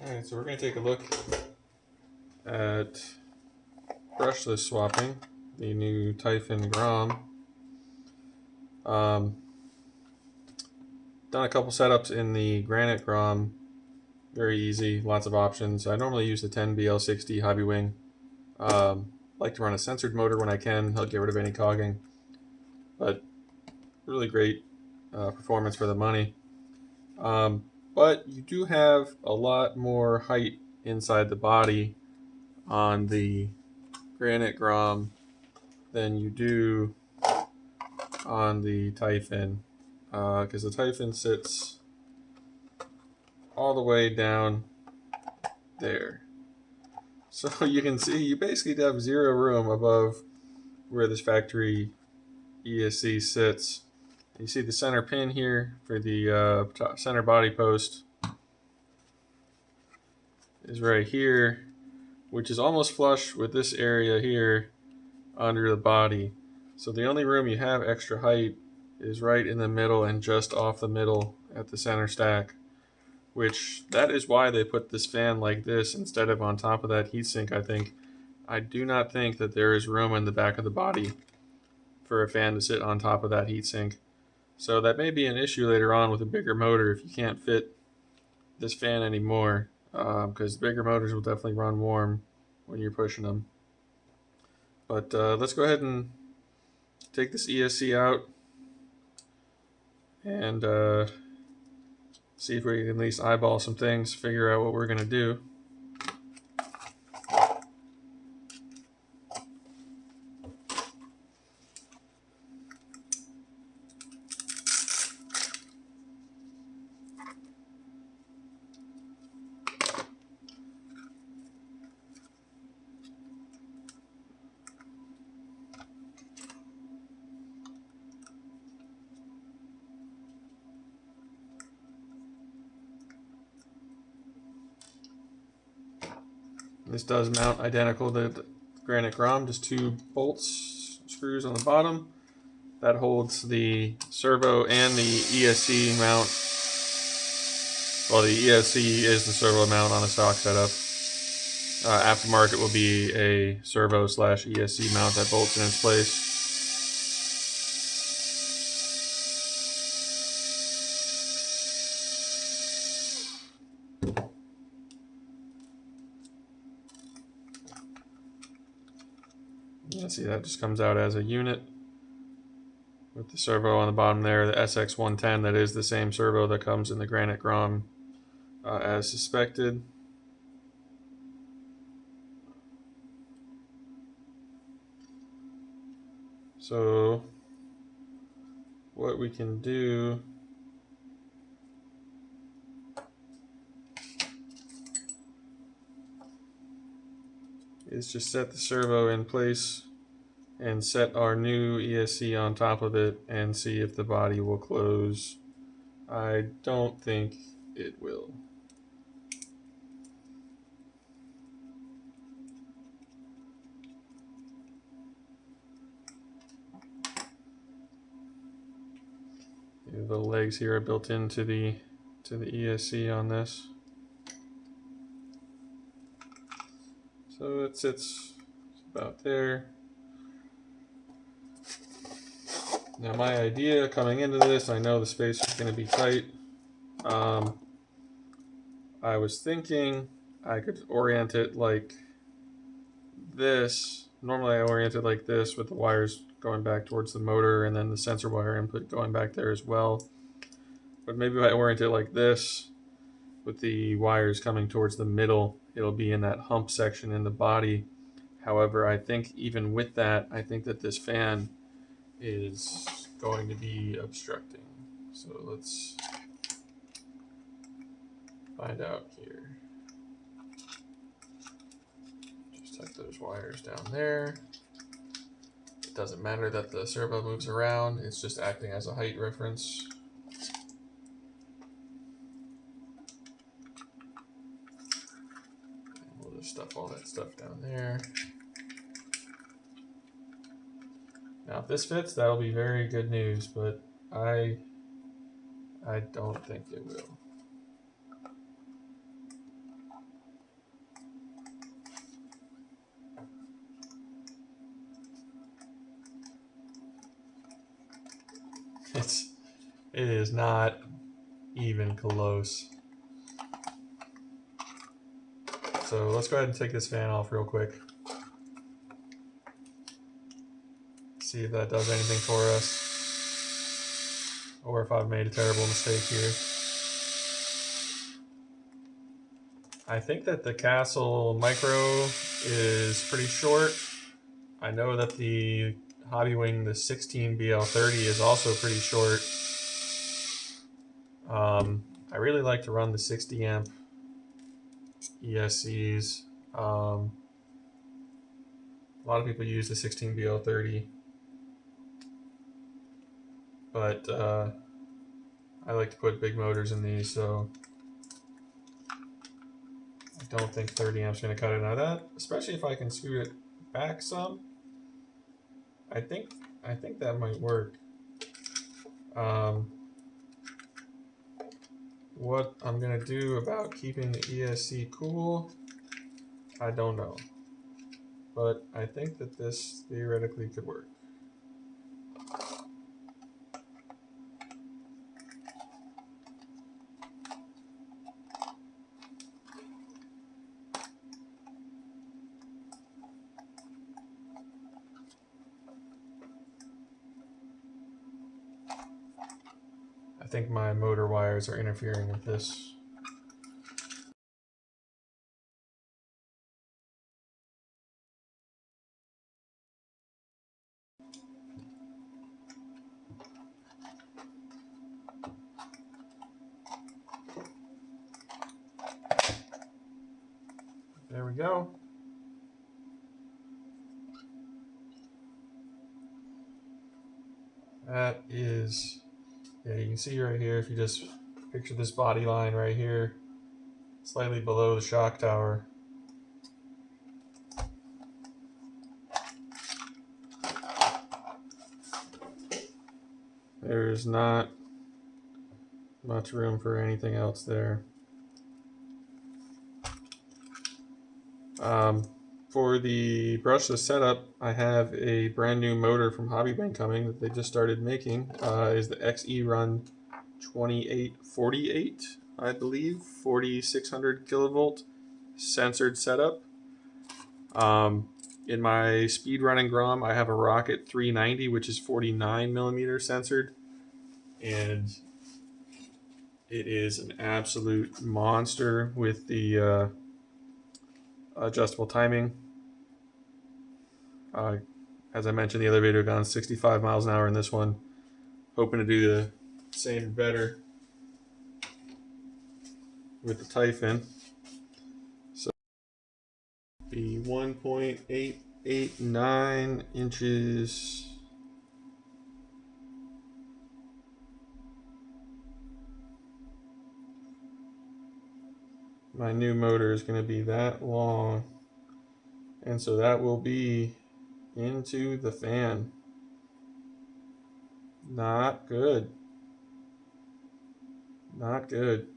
Alright, so we're going to take a look at brushless swapping, the new Typhon Grom. Done a couple setups in the Granite Grom, very easy, lots of options. I normally use the 10BL60 Hobby Wing. Like to run a censored motor when I can, I'll get rid of any cogging, but really great performance for the money. But you do have a lot more height inside the body on the Granite Grom than you do on the Typhon, because the Typhon sits all the way down there. So you can see you basically have zero room above where this factory ESC sits. You see the center pin here for the center body post is right here, which is almost flush with this area here under the body. So the only room you have extra height is right in the middle and just off the middle at the center stack, which that is why they put this fan like this instead of on top of that heatsink, I think. I do not think that there is room in the back of the body for a fan to sit on top of that heatsink. So that may be an issue later on with a bigger motor if you can't fit this fan anymore, because bigger motors will definitely run warm when you're pushing them. But let's go ahead and take this ESC out and see if we can at least eyeball some things, figure out what we're going to do. This does mount identical to the Granite Grom, just two bolts, screws on the bottom. That holds the servo and the ESC mount. Well, the ESC is the servo mount on a stock setup. Aftermarket will be a servo / ESC mount that bolts in its place. You can see that just comes out as a unit with the servo on the bottom there, the SX110, that is the same servo that comes in the Granite Grom as suspected. So what we can do is just set the servo in place and set our new ESC on top of it and see if the body will close. I don't think it will. The legs here are built into the ESC on this. So it sits about there. Now my idea coming into this, I know the space is going to be tight. I was thinking I could orient it like this. Normally I orient it like this with the wires going back towards the motor and then the sensor wire input going back there as well. But maybe if I orient it like this with the wires coming towards the middle, it'll be in that hump section in the body. However, I think even with that, I think that this fan is going to be obstructing. So let's find out here. Just tuck those wires down there. It doesn't matter that the servo moves around, it's just acting as a height reference. And we'll just stuff all that stuff down there. Now if this fits, that'll be very good news, but I don't think it will. It is not even close. So let's go ahead and take this fan off real quick. See if that does anything for us, or if I've made a terrible mistake here. I think that the Castle Micro is pretty short. I know that the Hobbywing, the 16BL30, is also pretty short. I really like to run the 60 amp ESCs. A lot of people use the 16BL30, but I like to put big motors in these, so I don't think 30 amps is going to cut it. Now that, especially if I can scoot it back some, I think that might work. What I'm going to do about keeping the ESC cool, I don't know. But I think that this theoretically could work. I think my motor wires are interfering with this. There we go. That is, yeah, you can see right here, if you just picture this body line right here, slightly below the shock tower. There's not much room for anything else there. For the brushless setup, I have a brand new motor from Hobbywing coming that they just started making. Is the XE Run 2848, I believe, 4600 kilovolt censored setup. In my speed running Grom, I have a Rocket 390, which is 49 millimeter censored, and it is an absolute monster with the adjustable timing. As I mentioned, the other video gone 65 miles an hour in this one. Hoping to do the same or better with the Typhon. So be 1.889 inches. My new motor is going to be that long, and so that will be into the fan. Not good. Not good.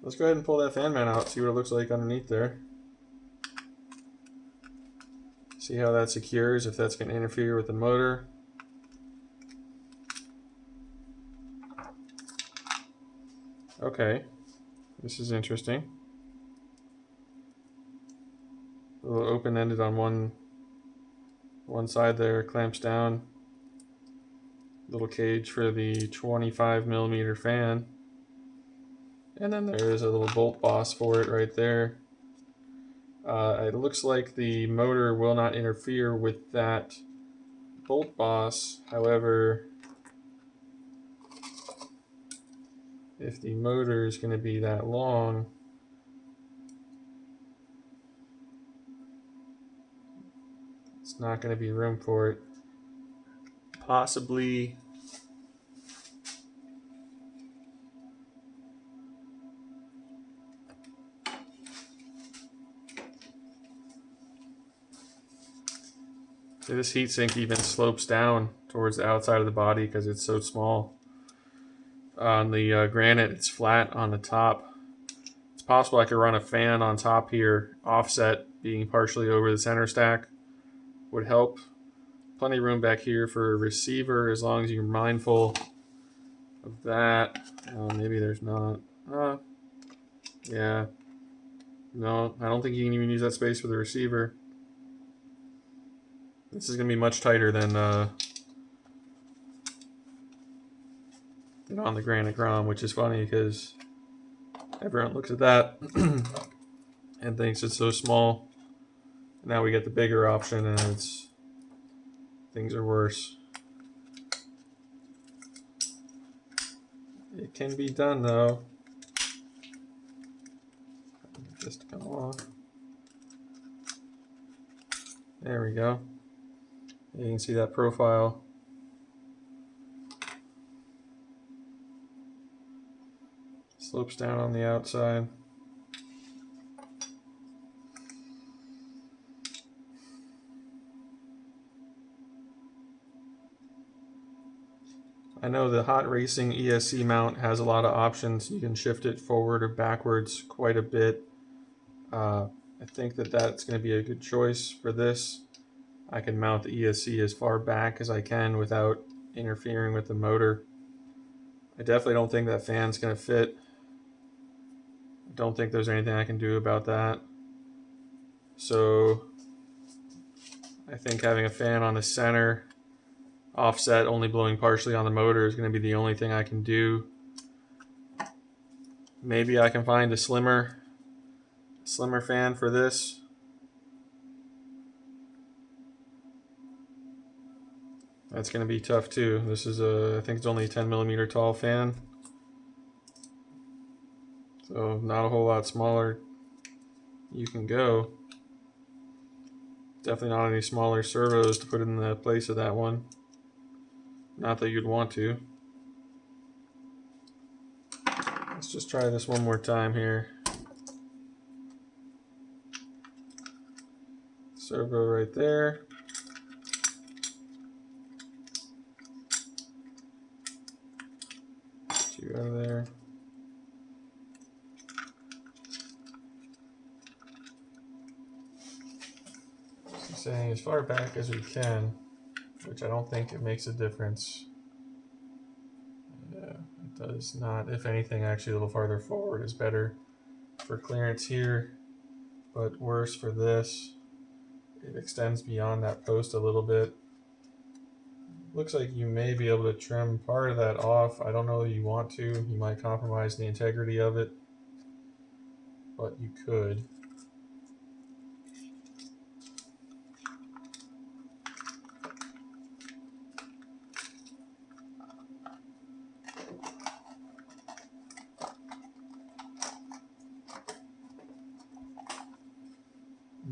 Let's go ahead and pull that fan man out, see what it looks like underneath there. See how that secures, if that's going to interfere with the motor. Okay, this is interesting. A little open-ended on one side there, clamps down. Little cage for the 25 millimeter fan. And then there's a little bolt boss for it right there. It looks like the motor will not interfere with that bolt boss. However, if the motor is going to be that long, it's not going to be room for it. Possibly this heatsink even slopes down towards the outside of the body because it's so small. On the granite, it's flat on the top. It's possible I could run a fan on top here, offset, being partially over the center stack would help. Plenty of room back here for a receiver, as long as you're mindful of that. Maybe there's not. Yeah. No, I don't think you can even use that space for the receiver. This is going to be much tighter than on the Granite Grom, which is funny because everyone looks at that and thinks it's so small. Now we get the bigger option and things are worse. It can be done though. Just come along. There we go. You can see that profile. Slopes down on the outside. I know the Hot Racing ESC mount has a lot of options. You can shift it forward or backwards quite a bit. I think that's going to be a good choice for this. I can mount the ESC as far back as I can without interfering with the motor. I definitely don't think that fan's going to fit. I don't think there's anything I can do about that. So I think having a fan on the center, offset, only blowing partially on the motor is going to be the only thing I can do. Maybe I can find a slimmer fan for this. That's going to be tough too. This is I think it's only a 10 millimeter tall fan. So not a whole lot smaller you can go. Definitely not any smaller servos to put in the place of that one. Not that you'd want to. Let's just try this one more time here. Servo right there. Two out of there. So saying as far back as we can, which I don't think it makes a difference. Yeah, it does not. If anything, actually a little farther forward is better for clearance here, but worse for this. It extends beyond that post a little bit. Looks like you may be able to trim part of that off. I don't know that you want to. You might compromise the integrity of it, but you could.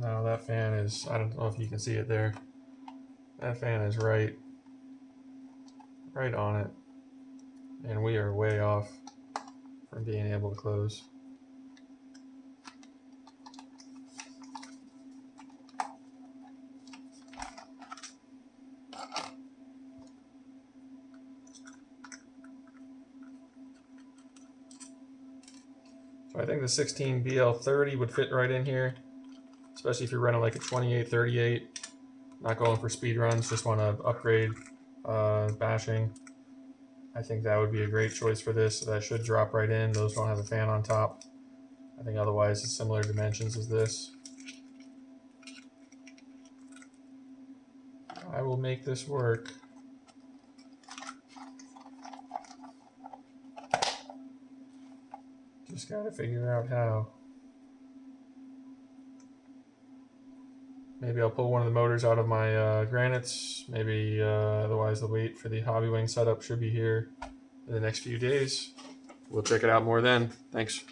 No, that fan is, I don't know if you can see it there. That fan is right on it. And we are way off from being able to close. So I think the 16 BL30 would fit right in here, especially if you're running like a 28-38. Not going for speed runs, just want to upgrade bashing. I think that would be a great choice for this. That should drop right in. Those don't have a fan on top. I think otherwise it's similar dimensions as this. I will make this work. Just gotta figure out how. Maybe I'll pull one of the motors out of my granites. Maybe otherwise the weight for the hobby wing setup should be here in the next few days. We'll check it out more then. Thanks.